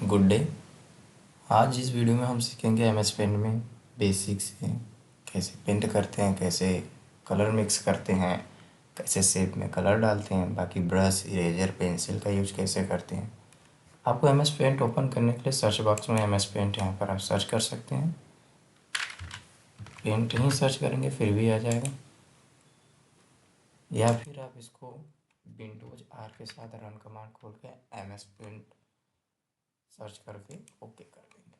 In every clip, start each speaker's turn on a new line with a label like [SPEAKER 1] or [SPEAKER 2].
[SPEAKER 1] Good day. आज इस video में हम सीखेंगे एमएस पेंट में बेसिक्स से कैसे पेंट करते हैं, कैसे कलर मिक्स करते हैं, कैसे शेप में कलर डालते हैं, बाकी ब्रश, इरेजर, पेंसिल का यूज कैसे करते हैं। आपको एमएस पेंट ओपन करने के लिए सर्च बॉक्स में एमएस पेंट यहाँ पर आप सर्च कर सकते हैं। पेंट ही सर्च करेंगे फिर भी आ जाएगा, या फिर आप इसको विंडोज आर के साथ रन कमांड खोल के एमएस पेंट सर्च करके ओके कर देंगे,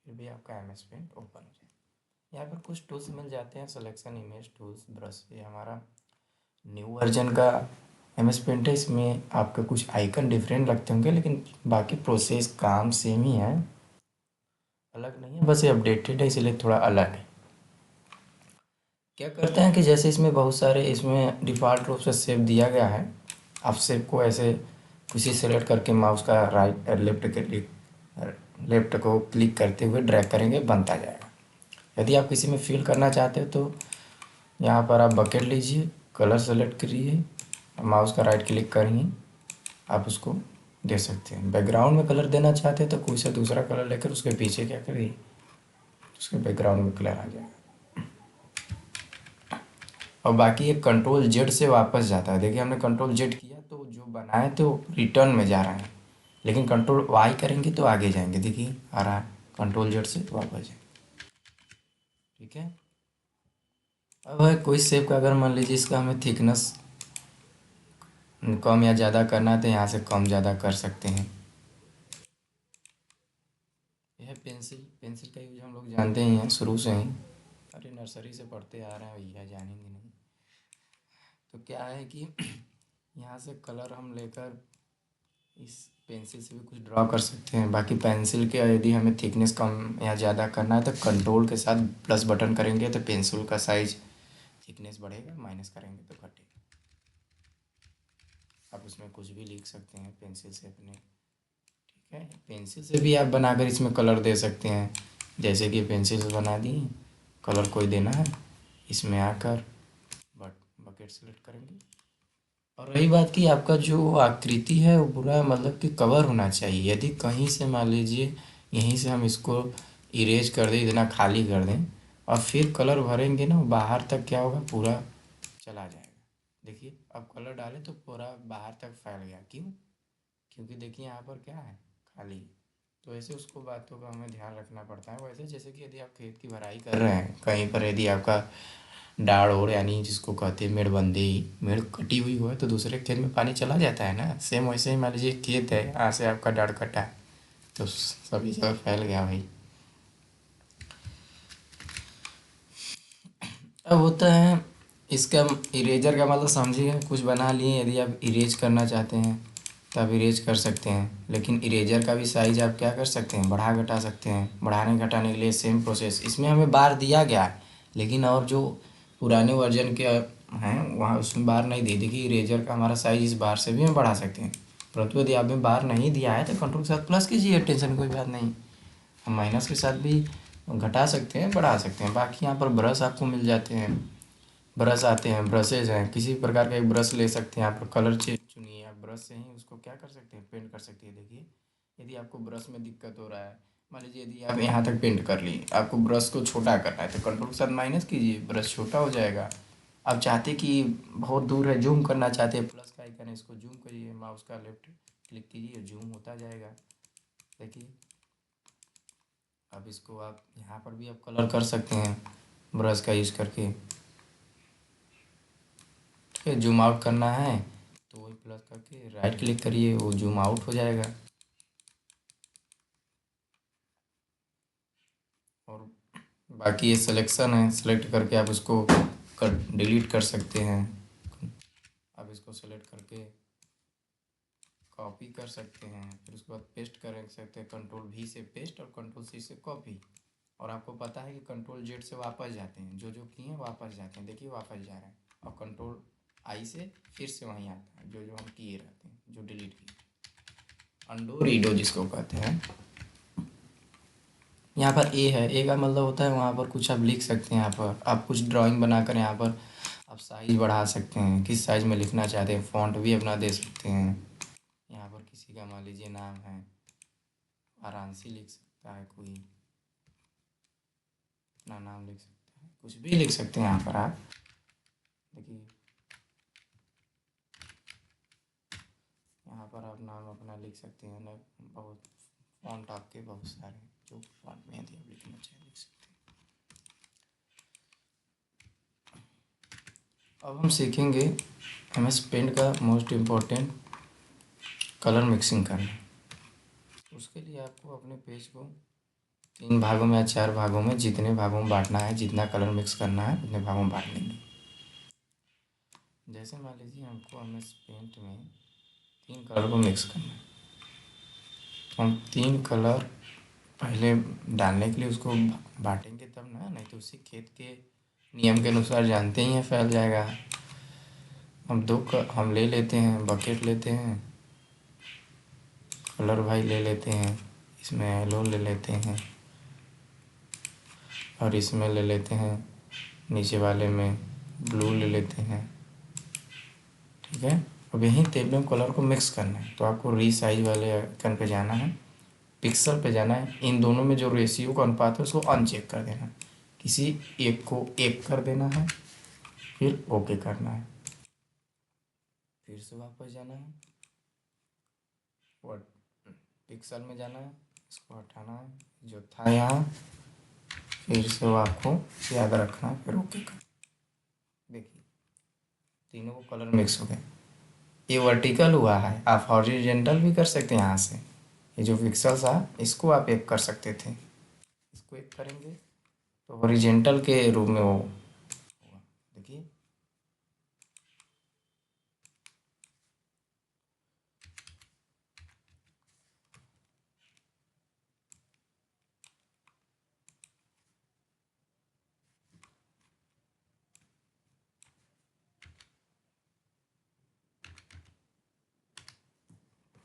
[SPEAKER 1] फिर भी आपका एमएस पेंट ओपन हो जाएगा। यहाँ पर कुछ टूल्स मिल जाते हैं, सिलेक्शन, इमेज टूल्स, ब्रश। ये हमारा न्यू वर्जन का एमएस पेंट है। इसमें आपके कुछ आइकन डिफरेंट लगते होंगे, लेकिन बाकी प्रोसेस काम सेम ही है, अलग नहीं है, बस ये अपडेटेड है इसलिए थोड़ा अलग है। क्या करते हैं कि जैसे इसमें बहुत सारे इसमें डिफ़ॉल्ट रूप से शेप दिया गया है। आप शेप को ऐसे किसी सेलेक्ट करके माउस का राइट लेफ्ट को क्लिक करते हुए ड्रैग करेंगे, बनता जाएगा। यदि आप किसी में फिल करना चाहते हो तो यहाँ पर आप बकेट लीजिए, कलर सेलेक्ट करिए, माउस का राइट क्लिक करिए, आप उसको दे सकते हैं। बैकग्राउंड में कलर देना चाहते हैं तो कोई सा दूसरा कलर लेकर उसके पीछे क्या करिए, उसके बैकग्राउंड में कलर आ जाएगा। और बाकी ये कंट्रोल जेड से वापस जाता है। देखिए हमने कंट्रोल जेड किया तो जो बनाए थे वो रिटर्न में जा रहा है, लेकिन कंट्रोल वाई करेंगे तो आगे जाएंगे। देखिए आ रहा है, कंट्रोल जेड से वापस जाएंगे। ठीक है। अब है कोई शेप का, अगर मान लीजिए इसका हमें थिकनेस कम या ज़्यादा करना है तो यहाँ से कम ज़्यादा कर सकते हैं। यह पेंसिल, पेंसिल का यूज हम लोग जानते ही हैं शुरू से ही, अरे नर्सरी से पढ़ते आ रहे हैं भैया, जानेंगे नहीं। तो क्या है कि यहाँ से कलर हम लेकर इस पेंसिल से भी कुछ ड्रॉ कर सकते हैं। बाकी पेंसिल के यदि हमें थिकनेस कम या ज़्यादा करना है तो कंट्रोल के साथ प्लस बटन करेंगे तो पेंसिल का साइज थिकनेस बढ़ेगा, माइनस करेंगे तो घटेगा। आप उसमें कुछ भी लिख सकते हैं पेंसिल से अपने। ठीक है, पेंसिल से भी आप बनाकर इसमें कलर दे सकते हैं। जैसे कि पेंसिल से बना दी, कलर कोई देना है, इसमें आकर बकेट सेलेक्ट करेंगे। और रही बात कि आपका जो आकृति है वो पूरा मतलब कि कवर होना चाहिए। यदि कहीं से मान लीजिए यहीं से हम इसको इरेज कर दें, इतना खाली कर दें और फिर कलर भरेंगे ना, बाहर तक क्या होगा, पूरा चला जाएगा। देखिए अब कलर डालें तो पूरा बाहर तक फैल गया। क्यों? क्योंकि देखिए यहाँ पर क्या है, खाली। तो ऐसे उसको बातों का हमें ध्यान रखना पड़ता है। वैसे जैसे कि यदि आप खेत की भराई कर रहे हैं कहीं पर, यदि आपका डाढ़ ओढ़ यानी जिसको कहते हैं मेड़बंदी, मेड़ कटी हुई हो तो दूसरे खेत में पानी चला जाता है ना। सेम वैसे ही मान लीजिए खेत है, यहाँ से आपका डाढ़ कटा है तो सभी जगह फैल गया भाई। अब होता है इसका इरेजर का मतलब समझिए, कुछ बना लिए, यदि आप इरेज करना चाहते हैं तो आप इरेज कर सकते हैं। लेकिन इरेजर का भी साइज आप क्या कर सकते हैं, बढ़ा घटा सकते हैं। बढ़ाने घटाने के लिए सेम प्रोसेस, इसमें हमें बार दिया गया है, लेकिन और जो पुराने वर्जन के हैं वहाँ उसमें बार नहीं दी। देखिए इरेजर का हमारा साइज इस बार से भी हम बढ़ा सकते हैं, परंतु यदि आपने बार नहीं दिया है तो कंट्रोल के साथ प्लस कीजिए, टेंशन कोई बात नहीं। हम माइनस के साथ भी घटा सकते हैं, बढ़ा सकते हैं। बाकी यहाँ पर ब्रश आपको मिल जाते हैं, ब्रश आते हैं, ब्रशेज हैं, किसी प्रकार का एक ब्रश ले सकते हैं। आप कलर चुनिए, आप ब्रश से ही उसको क्या कर सकते हैं, पेंट कर सकते हैं। देखिए यदि आपको ब्रश में दिक्कत हो रहा है, मान लीजिए यदि आप यहाँ तक पेंट कर लिए, आपको ब्रश को छोटा करना है तो कंट्रोल के साथ माइनस कीजिए, ब्रश छोटा हो जाएगा। आप चाहते कि बहुत दूर है, जूम करना चाहते हैं, प्लस का आइकन है, इसको जूम करिए, माउस का लेफ्ट क्लिक कीजिए, जूम होता जाएगा। देखिए अब इसको आप यहाँ पर भी आप कलर कर सकते हैं ब्रश का यूज़ करके। ठीक है, जूम आउट करना है तो वही प्लस करके राइट क्लिक करिए, वो जूम आउट हो जाएगा। और बाकी ये सिलेक्शन है, सेलेक्ट करके आप उसको डिलीट कर सकते हैं। आप इसको सेलेक्ट करके कॉपी कर सकते हैं, फिर उसके बाद पेस्ट कर सकते हैं, कंट्रोल V से पेस्ट और कंट्रोल C से कॉपी। और आपको पता है कि कंट्रोल जेड से वापस जाते हैं, जो जो किए हैं वापस जाते हैं। देखिए वापस जा रहे हैं। और कंट्रोल आई से फिर से वहीं आता है, जो जो हम किए रहते हैं, जो डिलीट किए। अंडो रीडो जिसको कहते हैं। यहाँ पर ए है, ए का मतलब होता है वहाँ पर कुछ आप लिख सकते हैं। यहाँ पर आप कुछ ड्राइंग बनाकर यहाँ पर आप साइज बढ़ा सकते हैं, किस साइज में लिखना चाहते हैं, फ़ॉन्ट भी अपना दे सकते हैं। यहाँ पर किसी का मान लीजिए नाम है, वाराणसी लिख सकता है कोई, अपना नाम लिख सकता है, कुछ भी लिख सकते हैं यहाँ पर आप। देखिए यहाँ पर आप नाम अपना लिख सकते हैं ना, बहुत फ़ॉन्ट आपके बहुत सारे जो फ़ॉन्ट में यदि आप लिखना चाहें लिख सकते हैं। अब हम सीखेंगे MS पेंट का मोस्ट इम्पोर्टेंट कलर मिक्सिंग करना। उसके लिए आपको अपने पेज को 3 भागों में या 4 भागों में, जितने भागों में बांटना है, जितना कलर मिक्स करना है उतने भागों में बांट लेंगे। जैसे मान लीजिए हमको MS पेंट में 3 कलर को मिक्स करना है, तो हम 3 कलर पहले डालने के लिए उसको बांटेंगे तब ना, नहीं तो उसी खेत के नियम के अनुसार जानते ही हैं फैल जाएगा। हम ले लेते हैं, बकेट लेते हैं, कलर भाई ले लेते हैं, इसमें येलो ले लेते हैं और इसमें ले लेते हैं, नीचे वाले में ब्लू ले लेते हैं। ठीक है, अब यहीं टेबल में कलर को मिक्स करना है, तो आपको रीसाइज वाले आइकन पे जाना है, पिक्सल पे जाना है, इन दोनों में जो रेशियो का अनुपात है उसको अनचेक कर देना है, किसी एक को 1 कर देना है, फिर ओके करना है, फिर से वापस जाना है, और पिक्सल में जाना है, इसको हटाना है जो था यहाँ, फिर से वो आपको याद रखना है, फिर ओके कर। देखिए तीनों को कलर मिक्स हो गए। ये वर्टिकल हुआ है, आप हॉरिजेंटल भी कर सकते हैं यहाँ से। ये जो पिक्सल था इसको आप 1 कर सकते थे, इसको 1 करेंगे तो हॉरिजेंटल के रूप में वो होगा। देखिए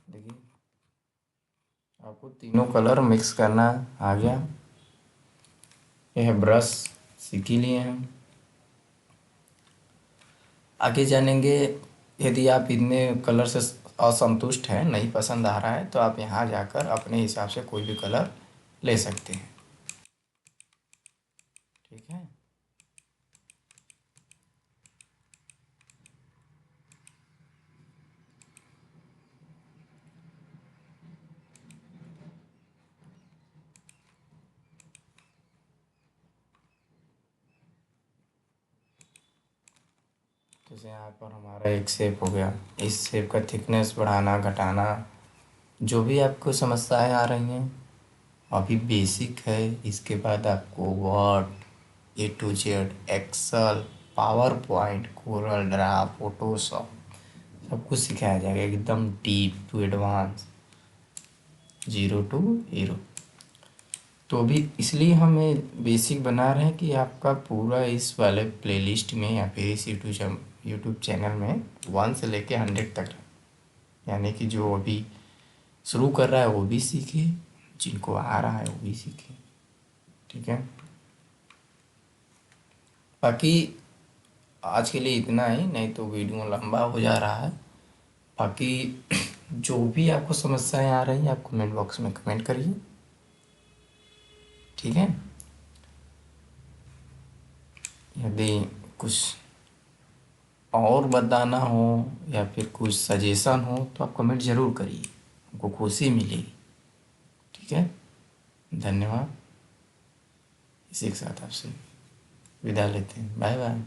[SPEAKER 1] देखिए आपको तीनों कलर मिक्स करना आ गया। यह ब्रश सीख ही लिए हम, आगे जानेंगे। यदि आप इतने कलर से असंतुष्ट हैं, नहीं पसंद आ रहा है, तो आप यहाँ जाकर अपने हिसाब से कोई भी कलर ले सकते हैं। ठीक है, जैसे यहाँ पर हमारा एक शेप हो गया, इस शेप का थिकनेस बढ़ाना घटाना, जो भी आपको समस्याएं आ रही हैं अभी बेसिक है। इसके बाद आपको Word A to Z, Excel, PowerPoint, Corel Draw, Photoshop सब कुछ सिखाया जाएगा, एकदम deep to advance, 0 to hero. तो अभी इसलिए हम बेसिक बना रहे हैं कि आपका पूरा इस वाले प्लेलिस्ट में या फिर इस यूट्यूब चैनल में 1 से लेके 100 तक, यानी कि जो अभी शुरू कर रहा है वो भी सीखे, जिनको आ रहा है वो भी सीखे। ठीक है, बाकी आज के लिए इतना ही, नहीं तो वीडियो लंबा हो जा रहा है। बाकी जो भी आपको समस्याएं आ रही हैं आप कमेंट बॉक्स में कमेंट करिए। ठीक है, यदि कुछ और बताना हो या फिर कुछ सजेशन हो तो आप कमेंट ज़रूर करिए, हमको खुशी मिलेगी। ठीक है, धन्यवाद। इसी के साथ आपसे विदा लेते हैं, बाय बाय।